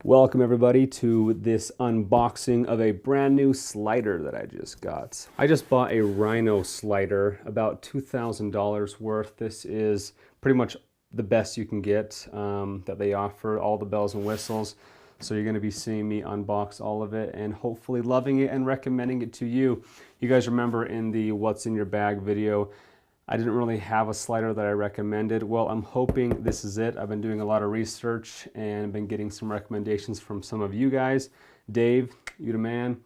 Welcome everybody to this unboxing of a brand new slider that I just got. I just bought a Rhino slider, about $2,000 worth. This is pretty much the best you can get that they offer, all the bells and whistles. So you're going to be seeing me unbox all of it and hopefully loving it and recommending it to you. You guys remember in the What's in Your Bag video, I didn't really have a slider that I recommended. Well, I'm hoping this is it. I've been doing a lot of research and been getting some recommendations from some of you guys. Dave, you the man.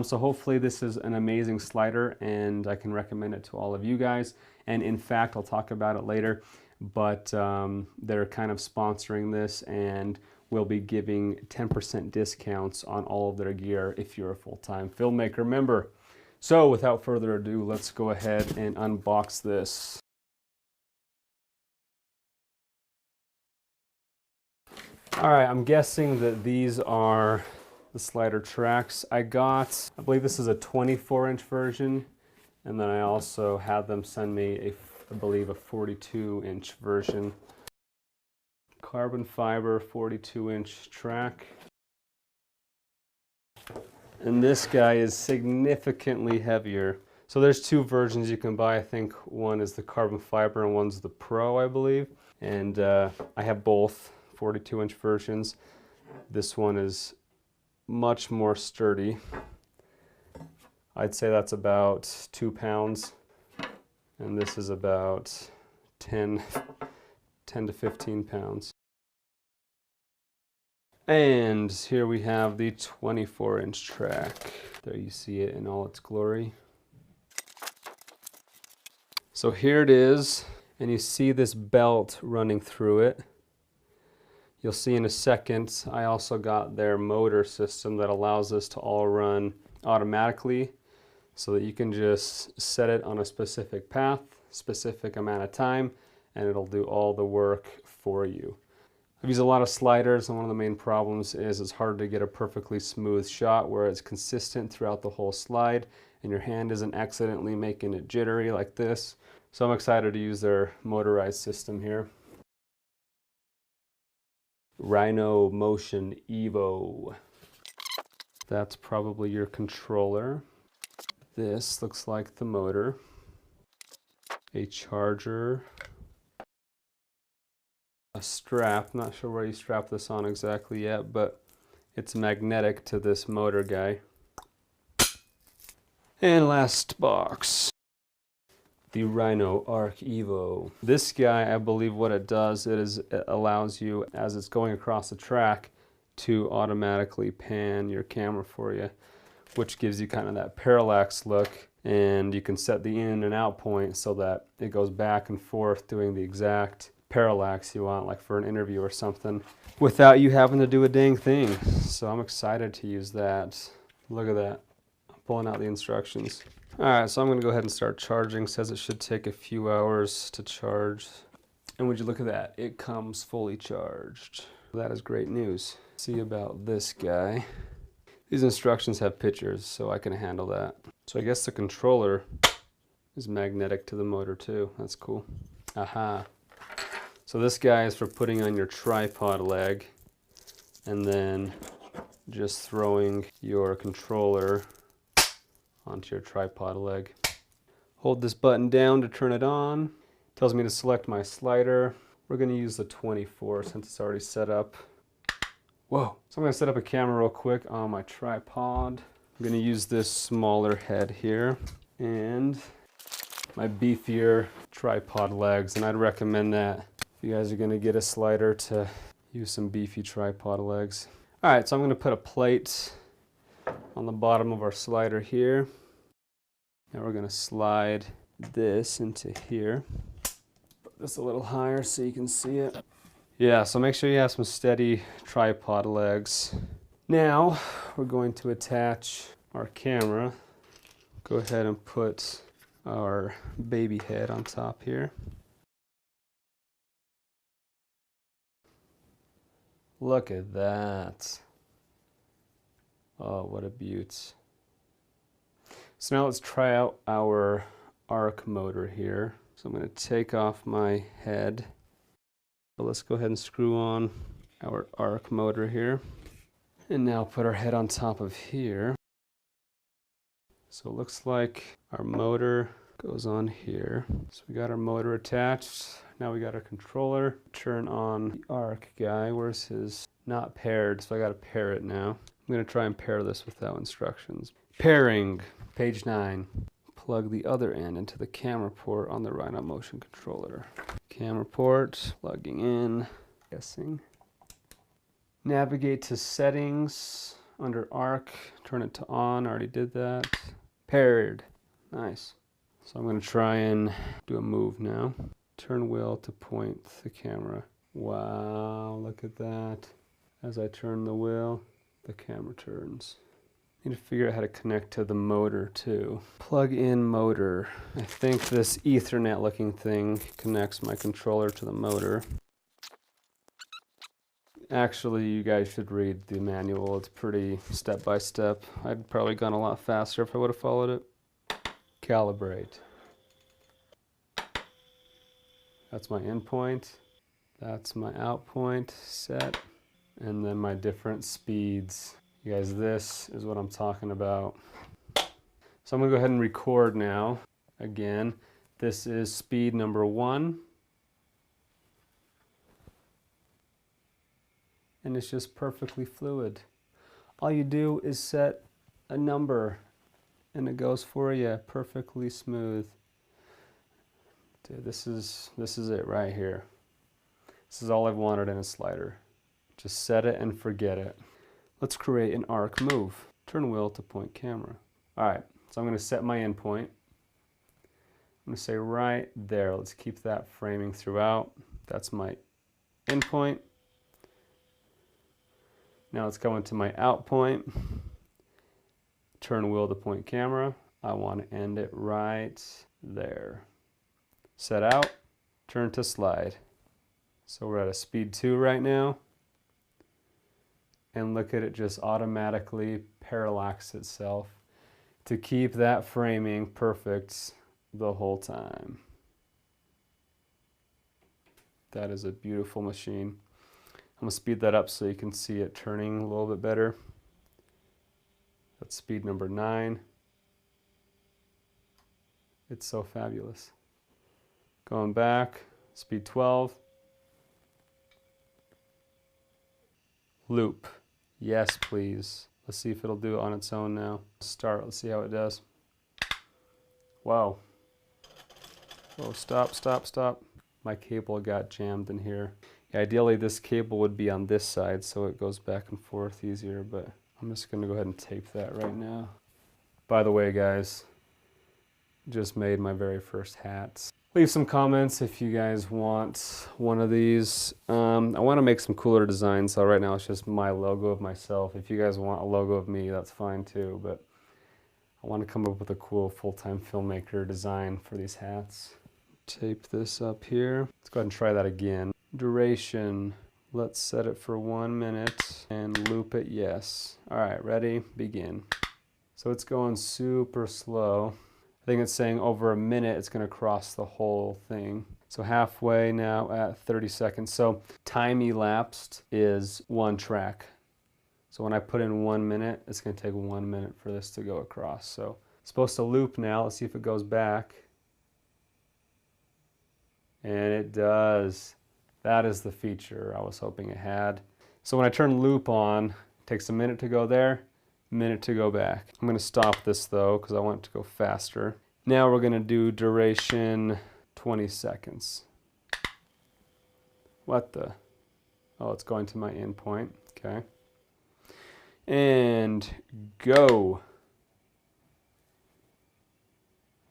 So hopefully this is an amazing slider and I can recommend it to all of you guys. And in fact, I'll talk about it later, but they're kind of sponsoring this and will be giving 10% discounts on all of their gear if you're a full-time filmmaker member. So without further ado, let's go ahead and unbox this. All right, I'm guessing that these are the slider tracks I got. I believe this is a 24-inch version, and then I also had them send me I believe a 42-inch version. Carbon fiber 42-inch track. And this guy is significantly heavier. So there's two versions you can buy. I think one is the carbon fiber and one's the Pro, I believe. And I have both 42-inch versions. This one is much more sturdy. I'd say that's about 2 pounds. And this is about 10 to 15 pounds. And here we have the 24-inch track. There you see it in all its glory. So here it is, and you see this belt running through it. You'll see in a second, I also got their motor system that allows this to all run automatically so that you can just set it on a specific path, specific amount of time, and it'll do all the work for you. I've used a lot of sliders, and one of the main problems is it's hard to get a perfectly smooth shot where it's consistent throughout the whole slide and your hand isn't accidentally making it jittery like this. So I'm excited to use their motorized system here. Rhino Motion Evo. That's probably your controller. This looks like the motor. A charger. A strap, not sure where you strap this on exactly yet, but it's magnetic to this motor guy. And last box, the Rhino Arc Evo. This guy, I believe what it does is it allows you, as it's going across the track, to automatically pan your camera for you, which gives you kind of that parallax look, and you can set the in and out point so that it goes back and forth doing the exact parallax you want, like for an interview or something, without you having to do a dang thing. So I'm excited to use that. Look at that. I'm pulling out the instructions. All right, so I'm going to go ahead and start charging. It says it should take a few hours to charge. And would you look at that? It comes fully charged. That is great news. See about this guy. These instructions have pictures, so I can handle that. So I guess the controller is magnetic to the motor too. That's cool. Aha. So this guy is for putting on your tripod leg and then just throwing your controller onto your tripod leg. Hold this button down to turn it on. It tells me to select my slider. We're going to use the 24 since it's already set up. Whoa! So I'm going to set up a camera real quick on my tripod. I'm going to use this smaller head here and my beefier tripod legs, and I'd recommend that if you guys are going to get a slider to use some beefy tripod legs. All right, so I'm going to put a plate on the bottom of our slider here. Now we're going to slide this into here. Put this a little higher so you can see it. Yeah, so make sure you have some steady tripod legs. Now we're going to attach our camera. Go ahead and put our baby head on top here. Look at that. Oh, what a beaut. So now let's try out our arc motor here. So I'm going to take off my head. So let's go ahead and screw on our arc motor here. And now put our head on top of here. So it looks like our motor goes on here. So we got our motor attached. Now we got our controller. Turn on the arc guy. Where's his? Not paired, so I gotta pair it now. I'm gonna try and pair this without instructions. Pairing, page 9. Plug the other end into the camera port on the Rhino motion controller. Camera port, plugging in, guessing. Navigate to settings, under arc, turn it to on, already did that. Paired, nice. So I'm gonna try and do a move now. Turn wheel to point the camera. Wow, look at that. As I turn the wheel, the camera turns. Need to figure out how to connect to the motor too. Plug in motor. I think this Ethernet looking thing connects my controller to the motor. Actually, you guys should read the manual. It's pretty step by step. I'd probably gone a lot faster if I would have followed it. Calibrate. That's my in point. That's my out point set. And then my different speeds. You guys, this is what I'm talking about. So I'm gonna go ahead and record now. Again, this is speed number 1. And it's just perfectly fluid. All you do is set a number and it goes for you, perfectly smooth. Dude, this is it right here. This is all I've wanted in a slider. Just set it and forget it. Let's create an arc move. Turn wheel to point camera. All right, so I'm gonna set my in point. I'm gonna say right there. Let's keep that framing throughout. That's my in point. Now let's go into my out point. Turn wheel to point camera. I want to end it right there. Set out, turn to slide. So we're at a speed 2 right now. And look at it just automatically parallax itself to keep that framing perfect the whole time. That is a beautiful machine. I'm going to speed that up so you can see it turning a little bit better. That's speed number 9. It's so fabulous. Going back, speed 12. Loop. Yes, please. Let's see if it'll do it on its own now. Start, let's see how it does. Wow. Oh, stop, stop, stop. My cable got jammed in here. Yeah, ideally this cable would be on this side so it goes back and forth easier, but I'm just gonna go ahead and tape that right now. By the way, guys, just made my very first hats. Leave some comments if you guys want one of these. I want to make some cooler designs, so right now it's just my logo of myself. If you guys want a logo of me, that's fine too, but I want to come up with a cool full-time filmmaker design for these hats. Tape this up here. Let's go ahead and try that again. Duration, let's set it for 1 minute and loop it, yes. All right, ready, begin. So it's going super slow. I think it's saying over a minute it's going to cross the whole thing. So halfway now at 30 seconds. So time elapsed is 1 track. So when I put in 1 minute, it's going to take 1 minute for this to go across. So it's supposed to loop now. Let's see if it goes back. And it does. That is the feature I was hoping it had. So when I turn loop on, it takes a minute to go there, minute to go back. I'm going to stop this though because I want it to go faster. Now we're going to do duration 20 seconds. What the? Oh, it's going to my end point. Okay. And go.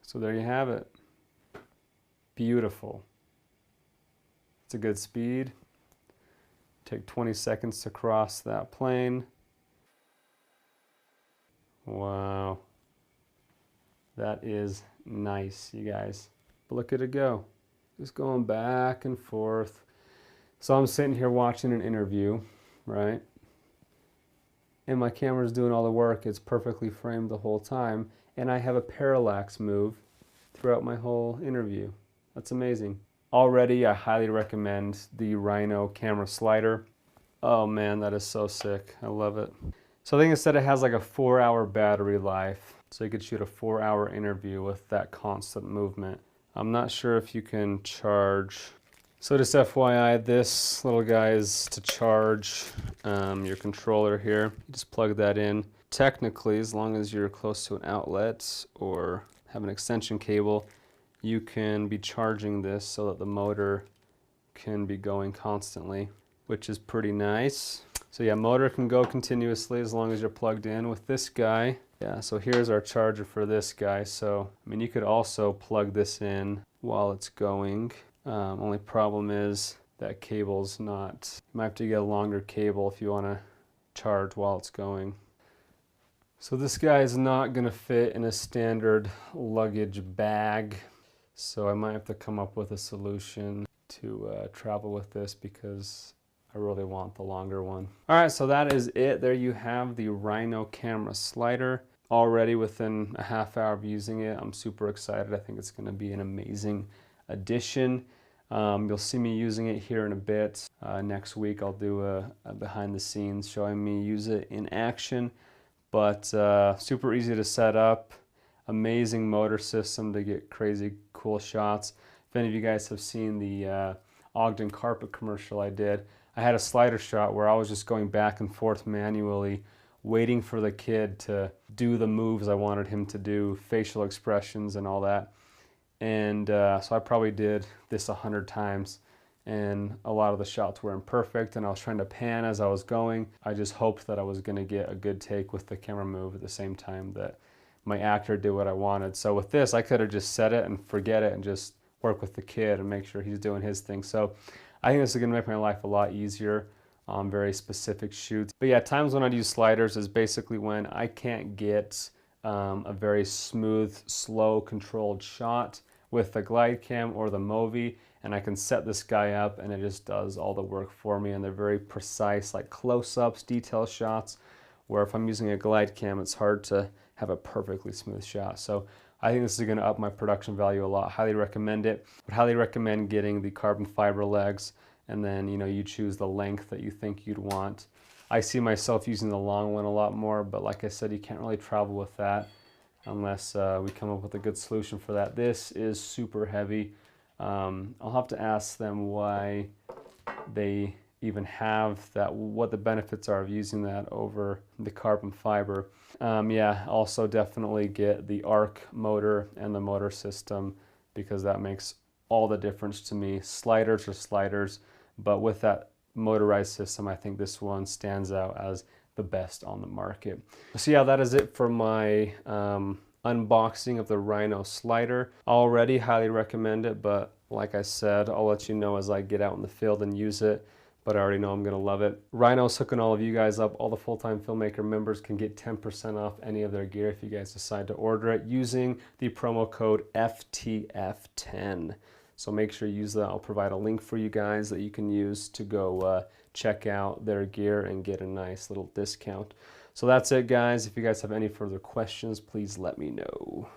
So there you have it. Beautiful. It's a good speed. Take 20 seconds to cross that plane. Wow. That is nice, you guys. But look at it go. Just going back and forth. So I'm sitting here watching an interview, right? And my camera's doing all the work. It's perfectly framed the whole time. And I have a parallax move throughout my whole interview. That's amazing. Already, I highly recommend the Rhino camera slider. Oh man, that is so sick. I love it. So I think it said it has like a 4-hour battery life. So you could shoot a 4-hour interview with that constant movement. I'm not sure if you can charge. So just FYI, this little guy is to charge your controller here. You just plug that in. Technically, as long as you're close to an outlet or have an extension cable, you can be charging this so that the motor can be going constantly, which is pretty nice. So yeah, motor can go continuously as long as you're plugged in. With this guy, yeah, so here's our charger for this guy. So, I mean, you could also plug this in while it's going. Only problem is that cable's not, you might have to get a longer cable if you want to charge while it's going. So this guy is not going to fit in a standard luggage bag. So I might have to come up with a solution to travel with this because I really want the longer one. All right, so that is it. There you have the Rhino camera slider. Already within a half hour of using it, I'm super excited. I think it's going to be an amazing addition. You'll see me using it here in a bit. Next week I'll do a behind the scenes showing me use it in action. But super easy to set up. Amazing motor system to get crazy cool shots. If any of you guys have seen the Ogden carpet commercial I did, I had a slider shot where I was just going back and forth manually, waiting for the kid to do the moves I wanted him to do, facial expressions and all that. And so I probably did this 100 times, and a lot of the shots were imperfect, and I was trying to pan as I was going. I just hoped that I was going to get a good take with the camera move at the same time that my actor did what I wanted. So with this, I could have just set it and forget it and just work with the kid and make sure he's doing his thing. So I think this is going to make my life a lot easier on very specific shoots. But yeah, times when I use sliders is basically when I can't get a very smooth, slow, controlled shot with the glide cam or the Movi, and I can set this guy up and it just does all the work for me, and they're very precise, like close-ups, detail shots, where if I'm using a glide cam, it's hard to have a perfectly smooth shot. So I think this is going to up my production value a lot. Highly recommend it. Would highly recommend getting the carbon fiber legs, and then you choose the length that you think you'd want. I see myself using the long one a lot more, but like I said, you can't really travel with that unless we come up with a good solution for that. This is super heavy. I'll have to ask them why they even have that, what the benefits are of using that over the carbon fiber. Yeah, also definitely get the arc motor and the motor system, because that makes all the difference to me. Sliders are sliders, but with that motorized system, I think this one stands out as the best on the market. So yeah, that is it for my unboxing of the Rhino slider. Already highly recommend it, but like I said, I'll let you know as I get out in the field and use it, but I already know I'm gonna love it. Rhino's hooking all of you guys up. All the full-time filmmaker members can get 10% off any of their gear if you guys decide to order it using the promo code FTF10. So make sure you use that. I'll provide a link for you guys that you can use to go check out their gear and get a nice little discount. So that's it, guys. If you guys have any further questions, please let me know.